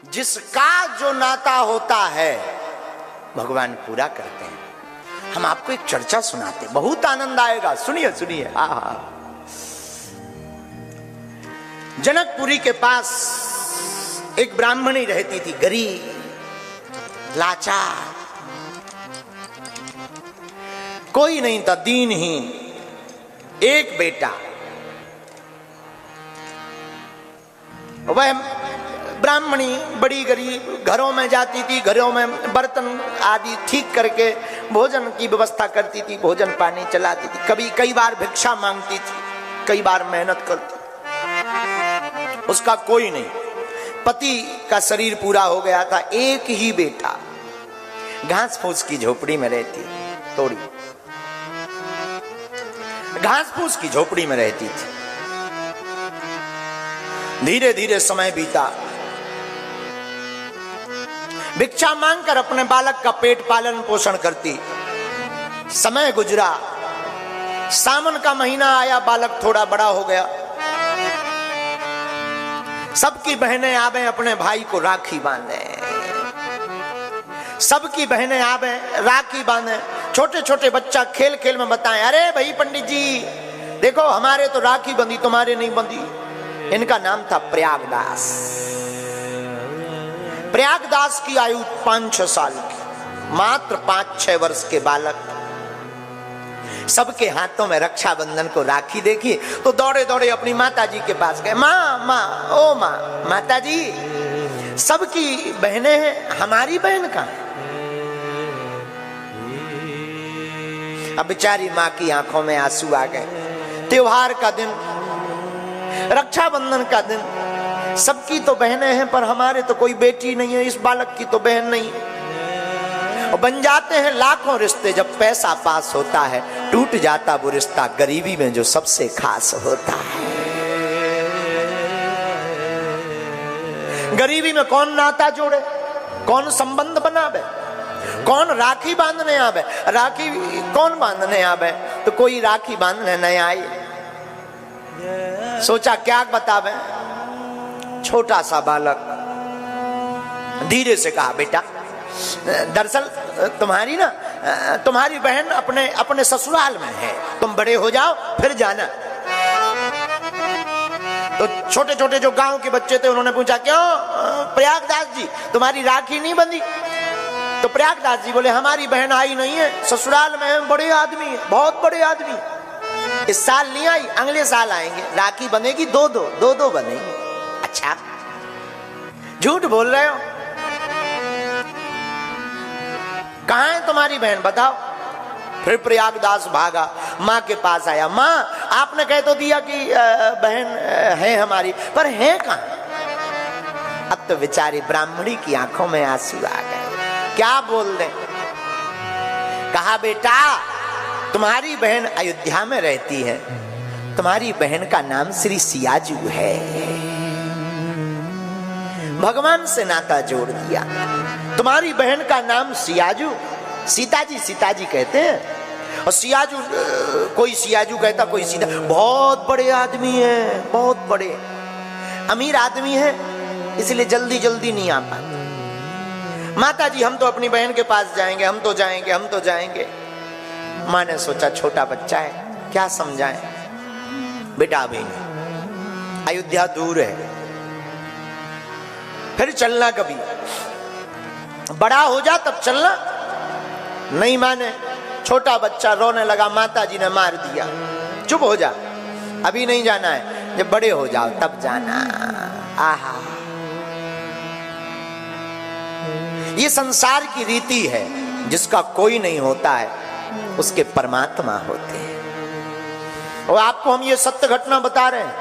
जिसका जो नाता होता है भगवान पूरा करते हैं। हम आपको एक चर्चा सुनाते, बहुत आनंद आएगा, सुनिए सुनिए। जनकपुरी के पास एक ब्राह्मणी रहती थी, गरीब लाचार, कोई नहीं था, दीनहीन, एक बेटा। वह ब्राह्मणी बड़ी गरीब, घरों में जाती थी, घरों में बर्तन आदि ठीक करके भोजन की व्यवस्था करती थी, भोजन पानी चलाती थी, कभी कई बार भिक्षा मांगती थी, कई बार मेहनत करती। उसका कोई नहीं, पति का शरीर पूरा हो गया था, एक ही बेटा, घास फूस की झोपड़ी में रहती, थोड़ी घास फूस की झोपड़ी में रहती थी। धीरे धीरे समय बीता, भिक्षा मांगकर अपने बालक का पेट पालन पोषण करती। समय गुजरा, सावन का महीना आया, बालक थोड़ा बड़ा हो गया। सबकी बहनें आवे अपने भाई को राखी बांधे, सबकी बहनें आवे राखी बांधे। छोटे छोटे बच्चा खेल खेल में बताएं, अरे भाई पंडित जी देखो हमारे तो राखी बंधी, तुम्हारे नहीं बंधी। इनका नाम था प्रयागदास। प्रयागदास की आयु 5-6 साल की, मात्र 5-6 वर्ष के बालक। सबके हाथों में रक्षाबंधन को राखी देखी तो दौड़े दौड़े अपनी माता जी के पास गए। माँ माँ ओ माँ, माता जी सबकी बहनें हैं, हमारी बहन कहाँ है? अब बेचारी माँ की आंखों में आंसू आ गए। त्योहार का दिन, रक्षाबंधन का दिन, सबकी तो बहनें हैं पर हमारे तो कोई बेटी नहीं है, इस बालक की तो बहन नहीं है। और बन जाते हैं लाखों रिश्ते, जब पैसा पास होता है टूट जाता वो रिश्ता गरीबी में जो सबसे खास होता है। गरीबी में कौन नाता जोड़े, कौन संबंध बनावे, कौन राखी बांधने आवे? राखी कौन बांधने आवे? तो कोई राखी बांधने नहीं आई। सोचा क्या बतावे। छोटा सा बालक धीरे से कहा, बेटा दरअसल तुम्हारी बहन अपने ससुराल में है, तुम बड़े हो जाओ फिर जाना। तो छोटे छोटे जो गांव के बच्चे थे उन्होंने पूछा, क्यों प्रयागदास जी तुम्हारी राखी नहीं बंधी? तो प्रयागदास जी बोले, हमारी बहन आई नहीं है, ससुराल में है, बड़े आदमी है, बहुत बड़े आदमी। इस साल नहीं आई, अगले साल आएंगे, राखी बनेगी, दो बनेगी। अच्छा झूठ बोल रहे हो, कहां है तुम्हारी बहन बताओ? फिर प्रयागदास भागा, माँ के पास आया। माँ आपने कह तो दिया कि बहन है हमारी, पर है कहां? अब तो बेचारी ब्राह्मणी की आंखों में आंसू आ गए। क्या बोल दे? कहा, बेटा तुम्हारी बहन अयोध्या में रहती है, तुम्हारी बहन का नाम श्री सियाजू है। भगवान से नाता जोड़ दिया। तुम्हारी बहन का नाम सियाजू, सीताजी कहते हैं। और सियाजू, कोई सियाजू कहता, कोई सीता। बहुत बड़े आदमी है, बहुत बड़े अमीर आदमी है, इसलिए जल्दी जल्दी नहीं आ पाते। माता जी हम तो अपनी बहन के पास जाएंगे, हम तो जाएंगे। माँ ने सोचा छोटा बच्चा है, क्या समझाएं? बेटा अभी नहीं, अयोध्या दूर है, फिर चलना कभी, बड़ा हो जा तब चलना। नहीं माने, छोटा बच्चा रोने लगा, माता जी ने मार दिया, चुप हो जा, अभी नहीं जाना है, जब बड़े हो जाओ तब जाना। आहा, ये संसार की रीति है, जिसका कोई नहीं होता है उसके परमात्मा होते हैं। और आपको हम ये सत्य घटना बता रहे हैं।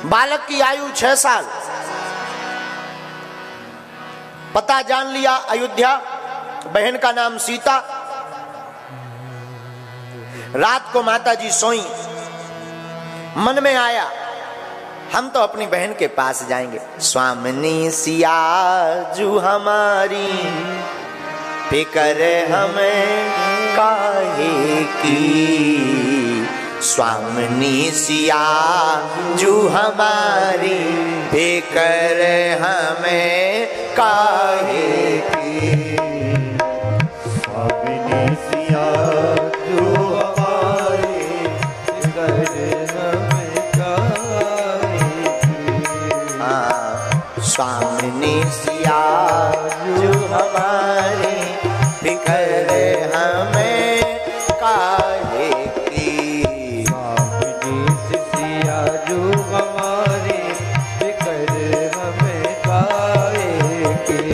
बालक की आयु 6 साल, पता जान लिया अयोध्या, बहन का नाम सीता। रात को माता जी सोई, मन में आया हम तो अपनी बहन के पास जाएंगे। स्वामिनी सियाजू हमारी, फिकर हमें काहे की, स्वामिनी सियाजू हमारी फिकर हमें काहे की। स्वामिनी सियाजू हमारी फिकर हमें काहे की। स्वामिनी सियाजू हमारी फिकर हमें काहे की। स्वामिनी सियाजू हमारी फिकर हमें काहे की।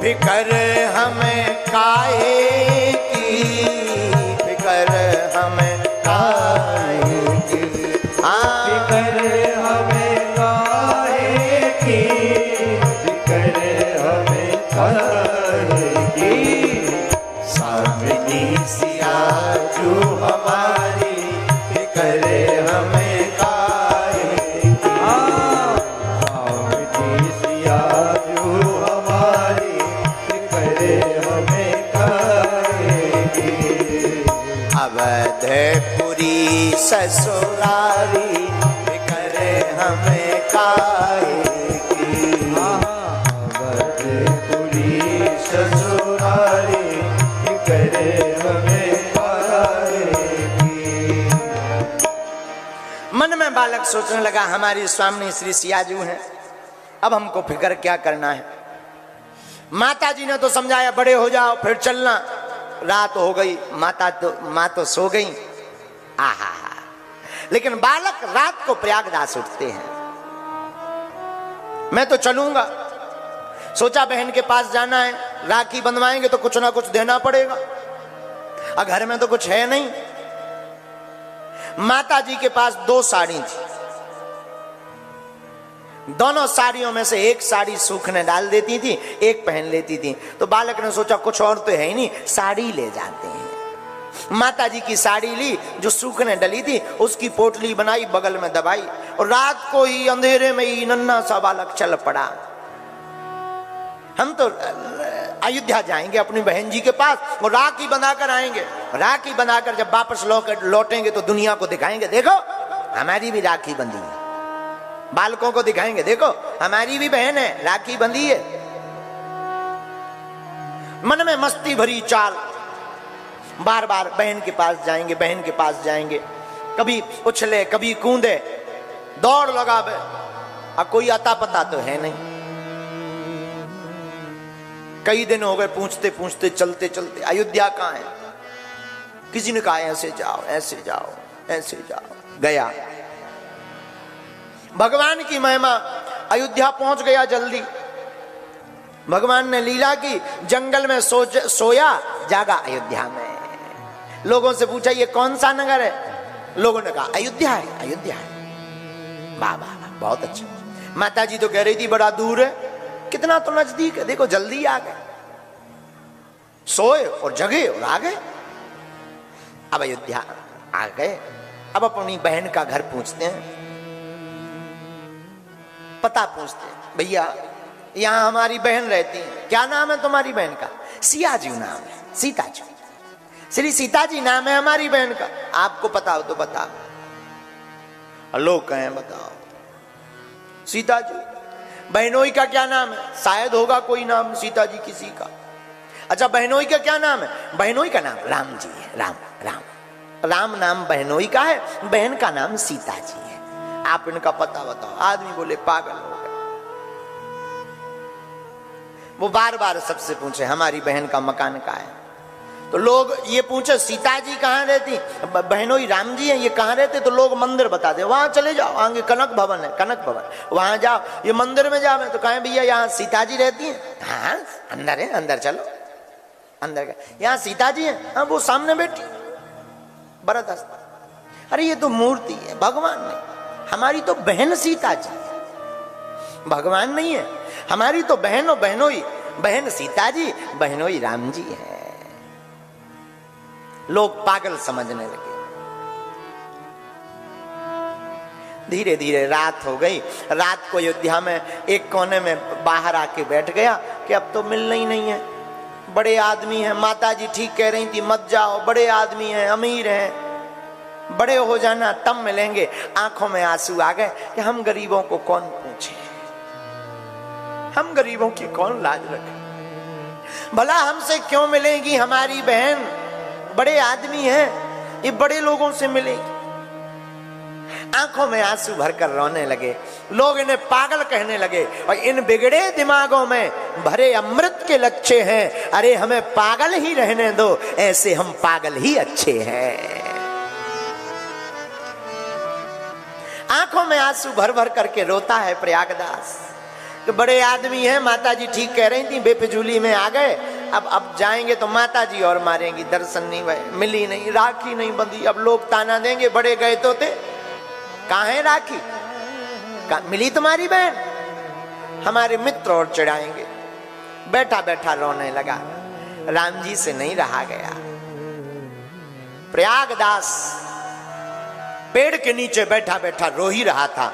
फिकर हमें काहे की, फिकर हमें काहे की। फिकर हमें काहे की, फिकर हमें काहे की। स्वामिनी सियाजू हमारी फिकर हमें काहे की। स्वामिनी सियाजू हमारी फिकर हमें काहे की। अवधपुरी ससुरारी फिकर हमें काहे की। अवधपुरी ससुरारी फिकर हमें काहे की। मन में बालक सोचने लगा हमारी स्वामिनी श्री सियाजू हैं, अब हमको फिक्र क्या करना है। माता जी ने तो समझाया बड़े हो जाओ फिर चलना। रात हो गई, माँ तो सो गई। आहा, लेकिन बालक रात को प्रयागराज उठते हैं। मैं तो चलूंगा, सोचा बहन के पास जाना है, राखी बंधवाएंगे तो कुछ ना कुछ देना पड़ेगा, और घर में तो कुछ है नहीं। माता जी के पास 2 साड़ी थी, दोनों साड़ियों में से एक साड़ी सूखने डाल देती थी, एक पहन लेती थी। तो बालक ने सोचा कुछ और तो है ही नहीं, साड़ी ले जाते हैं। माता जी की साड़ी ली जो सूखने डली थी, उसकी पोटली बनाई, बगल में दबाई, और रात को ही अंधेरे में ही नन्हा सा बालक चल पड़ा। हम तो अयोध्या जाएंगे अपनी बहन जी के पास, वो राखी बनाकर आएंगे। राखी बनाकर जब वापस लौटेंगे तो दुनिया को दिखाएंगे, देखो हमारी भी राखी बंधी है। बालकों को दिखाएंगे, देखो हमारी भी बहन है, राखी बंधी है। मन में मस्ती भरी चाल, बार बार बहन के पास जाएंगे, बहन के पास जाएंगे। कभी उछले कभी कूदे, दौड़ लगावे, और कोई आता पता तो है नहीं। कई दिन हो गए पूछते पूछते, चलते चलते, अयोध्या कहाँ है। किसी ने कहा ऐसे जाओ, ऐसे जाओ, ऐसे जाओ। गया, भगवान की महिमा, अयोध्या पहुंच गया जल्दी। भगवान ने लीला की, जंगल में सोया जागा अयोध्या में। लोगों से पूछा ये कौन सा नगर है, लोगों ने कहा अयोध्या है, अयोध्या है। वाह वाह वाह, बहुत अच्छा। माता जी तो कह रही थी बड़ा दूर है, कितना तो नजदीक है, देखो जल्दी आ गए। सोए और जगे और आ गए। अब अयोध्या आ गए, अब अपनी बहन का घर पूछते हैं, पता पूछते हैं, भैया यहां हमारी बहन रहती है, क्या नाम है तुम्हारी बहन का? सियाजू नाम है, सीताजू, श्री सीताजी नाम है हमारी बहन का। आपको पता हो तो बताओ। लोग कहें बताओ, सीताजू। बहनोई का क्या नाम है? शायद होगा कोई नाम सीता जी किसी का। अच्छा बहनोई का क्या नाम है? बहनोई का नाम राम जी है, राम राम राम नाम बहनोई का है, बहन का नाम सीता जी है। आप इनका पता बताओ। आदमी बोले पागल हो गए। वो बार बार सबसे पूछे हमारी बहन का मकान कहाँ है। तो लोग ये पूछे सीता जी कहाँ रहती, बहनोई राम जी हैं, ये कहाँ रहते? तो लोग मंदिर बता दे, वहां चले जाओ, आगे कनक भवन है, कनक भवन, वहां जाओ, ये मंदिर में जाओ। तो कहें भैया यहाँ सीता जी रहती हैं? हाँ अंदर है, अंदर चलो, अंदर का यहाँ सीता जी है, हाँ वो सामने बैठी भरत हस्त। अरे ये तो मूर्ति है, भगवान नहीं, हमारी तो बहन सीता जी है, भगवान नहीं है। हमारी तो बहन और बहनोई, बहन सीता जी, बहनोई राम जी है। लोग पागल समझने लगे। धीरे धीरे रात हो गई। रात को अयोध्या में एक कोने में बाहर आके बैठ गया कि अब तो मिलना ही नहीं है, बड़े आदमी हैं। माता जी ठीक कह रही थी मत जाओ, बड़े आदमी हैं, अमीर हैं, बड़े हो जाना तब मिलेंगे। आंखों में आंसू आ गए कि हम गरीबों को कौन पूछे, हम गरीबों की कौन लाज रखे, भला हमसे क्यों मिलेगी हमारी बहन, बड़े आदमी हैं, ये बड़े लोगों से मिलेगी। आंखों में आंसू भरकर रोने लगे। लोग इन्हें पागल कहने लगे और इन बिगड़े दिमागों में भरे अमृत के लच्छे हैं, अरे हमें पागल ही रहने दो, ऐसे हम पागल ही अच्छे हैं। आंखों में आंसू भर भर करके रोता है प्रयागदास। तो बड़े आदमी हैं, माता जी ठीक कह रही थी, बेफिजूली में आ गए, अब जाएंगे तो माता जी और मारेंगी, दर्शन नहीं हुए, मिली नहीं, राखी नहीं बंधी, अब लोग ताना देंगे, बड़े गए तो थे, कहाँ है राखी, मिली तुम्हारी बहन, हमारे मित्र और चिढ़ाएंगे। बैठा बैठा रोने लगा, राम जी से नहीं रहा गया। प्रयागदास पेड़ के नीचे बैठा बैठा रो ही रहा था।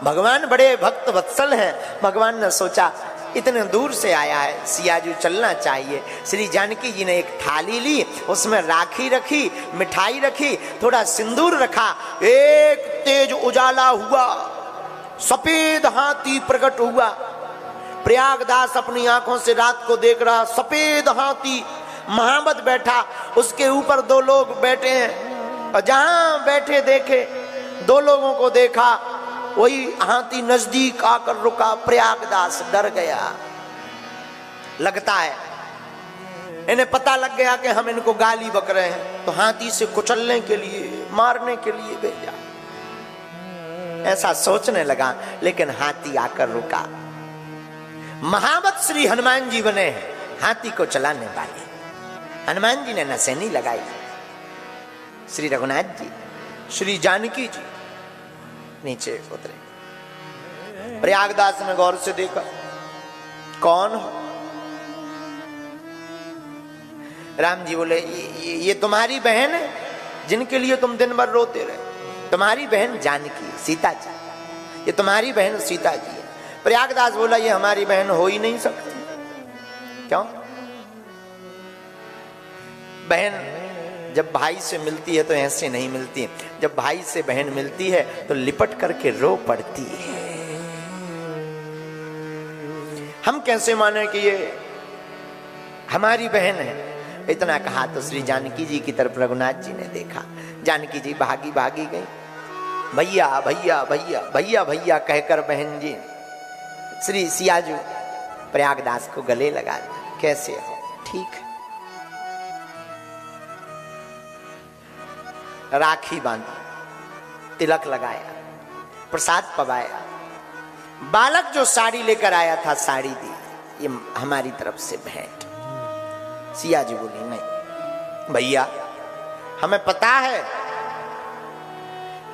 भगवान बड़े भक्त वत्सल हैं, भगवान ने सोचा इतने दूर से आया है, सियाजू चलना चाहिए। श्री जानकी जी ने एक थाली ली, उसमें राखी रखी, मिठाई रखी, थोड़ा सिंदूर रखा, एक तेज उजाला हुआ, सफेद हाथी प्रकट हुआ। प्रयागदास अपनी आंखों से रात को देख रहा, सफेद हाथी महाबत बैठा, उसके ऊपर दो लोग बैठे हैं, और जहां बैठे देखे, दो लोगों को देखा, वही हाथी नजदीक आकर रुका। प्रयागदास डर गया, लगता है इन्हें पता लग गया कि हम इनको गाली बक रहे हैं, तो हाथी से कुचलने के लिए, मारने के लिए भेजा, ऐसा सोचने लगा। लेकिन हाथी आकर रुका। महावत श्री हनुमान जी बने हैं हाथी को चलाने वाले। हनुमान जी ने नसेनी लगाई, श्री रघुनाथ जी, श्री जानकी जी नीचे उतरे। प्रयागदास ने गौर से देखा, कौन हो? राम जी बोले, ये तुम्हारी बहन है जिनके लिए तुम दिन भर रोते रहे, तुम्हारी बहन जानकी, सीता जी, ये तुम्हारी बहन सीता जी है। प्रयागदास बोला, ये हमारी बहन हो ही नहीं सकती। क्यों? बहन जब भाई से मिलती है तो ऐसे नहीं मिलती, जब भाई से बहन मिलती है तो लिपट करके रो पड़ती है। हम कैसे माने कि ये हमारी बहन है? इतना कहा तो श्री जानकी जी की तरफ रघुनाथ जी ने देखा। जानकी जी भागी भागी गई, भैया भैया भैया भैया भैया कहकर बहन जी श्री सियाजू प्रयागदास को गले लगा दिया। कैसे हो? ठीक है। राखी बांधी, तिलक लगाया, प्रसाद पवाया, बालक जो साड़ी लेकर आया था साड़ी दी, ये हमारी तरफ से भेंट। सिया जी बोली, नहीं भैया, हमें पता है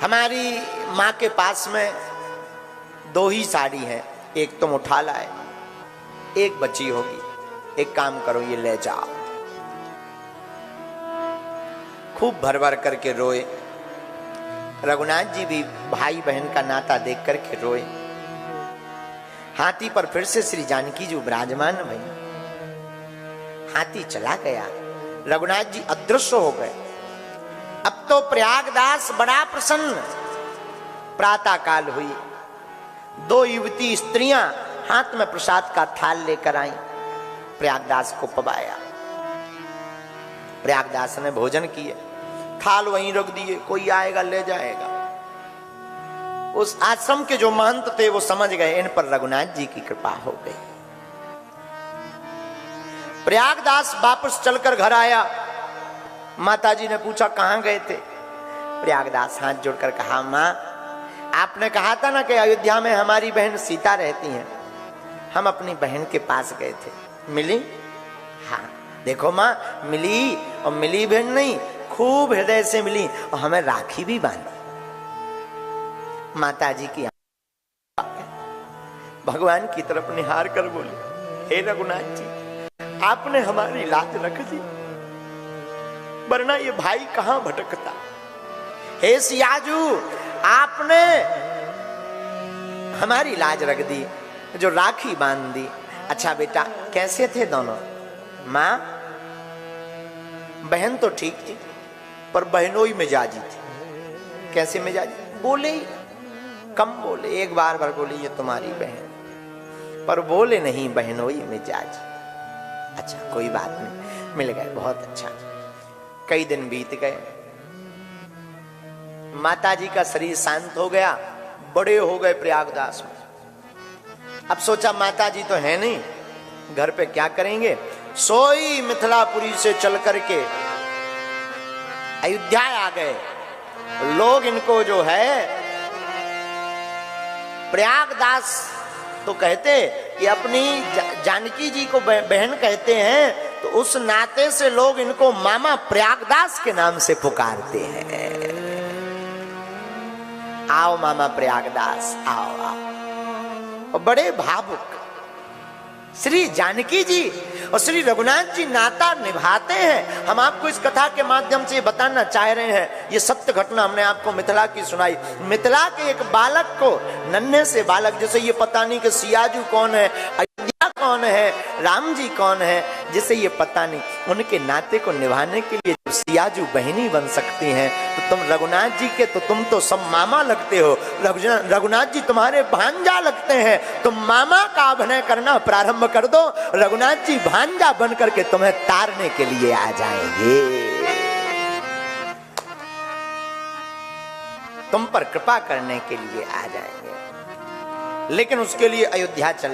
हमारी माँ के पास में दो ही साड़ी है, एक तुम उठा लाए, एक बची होगी, एक काम करो ये ले जाओ। खूब भर भर करके रोए। रघुनाथ जी भी भाई बहन का नाता देख करके रोए। हाथी पर फिर से श्री जानकी जी विराजमान भई। हाथी चला गया, रघुनाथ जी अदृश्य हो गए। अब तो प्रयागदास बड़ा प्रसन्न। प्रातः काल हुई, दो युवती स्त्रियां हाथ में प्रसाद का थाल लेकर आई, प्रयागदास को पवाया। प्रयागदास ने भोजन किए, थाल वहीं रख दिए, कोई आएगा ले जाएगा। उस आश्रम के जो महंत थे वो समझ गए इन पर रघुनाथ जी की कृपा हो गई। प्रयागदास वापस चलकर घर आया। माताजी ने पूछा कहां गए थे? प्रयागदास हाथ जोड़कर कहा, मां आपने कहा था ना कि अयोध्या में हमारी बहन सीता रहती हैं, हम अपनी बहन के पास गए थे, मिली? हाँ देखो मां, मिली, और मिली बहन नहीं, खूब हृदय से मिली, और हमें राखी भी बांधी। माताजी की भगवान की तरफ निहार कर बोले, हे रघुनाथ जी, आपने हमारी लाज रख दी, वरना ये भाई कहां भटकता। हे सियाजू, आपने हमारी लाज रख दी, जो राखी बांध दी। अच्छा बेटा, कैसे थे दोनों? मां, बहन तो ठीक थी, पर बहनोई मिजाजी थी। कैसे मिजाज? बोले ही कम बोले, एक बार बोली ये तुम्हारी बहन, पर बोले नहीं बहनोई मिजाज। अच्छा कोई बात नहीं, मिल गए, बहुत अच्छा। कई दिन बीत गए, माताजी का शरीर शांत हो गया, बड़े हो गए प्रयागदास में। अब सोचा माताजी तो है नहीं, घर पे क्या करेंगे? सोई मिथिलापुरी से चल करके अयोध्या आ गए। लोग इनको जो है प्रयागदास तो कहते कि अपनी जानकी जी को बहन कहते हैं, तो उस नाते से लोग इनको मामा प्रयागदास के नाम से पुकारते हैं। आओ मामा प्रयागदास, आओ आओ। और बड़े भावुक श्री जानकी जी और श्री रघुनाथ जी नाता निभाते हैं। हम आपको इस कथा के माध्यम से बताना चाह रहे हैं, ये सत्य घटना हमने आपको मिथिला की सुनाई। मिथिला के एक बालक को, नन्हे से बालक, जैसे ये पता नहीं कि सियाजू कौन है, अयोध्या कौन है, राम जी कौन है, जिसे ये पता नहीं, उनके नाते को निभाने के लिए जब सियाजू बहनी बन सकती हैं, तो तुम रघुनाथ जी के तो तुम तो सब मामा लगते हो, रघुनाथ जी तुम्हारे भांजा लगते हैं, तुम मामा का अभिनय करना प्रारंभ कर दो, रघुनाथ जी भांजा बन करके तुम्हें तारने के लिए आ जाएंगे, तुम पर कृपा करने के लिए आ जाएंगे। लेकिन उसके लिए अयोध्या चल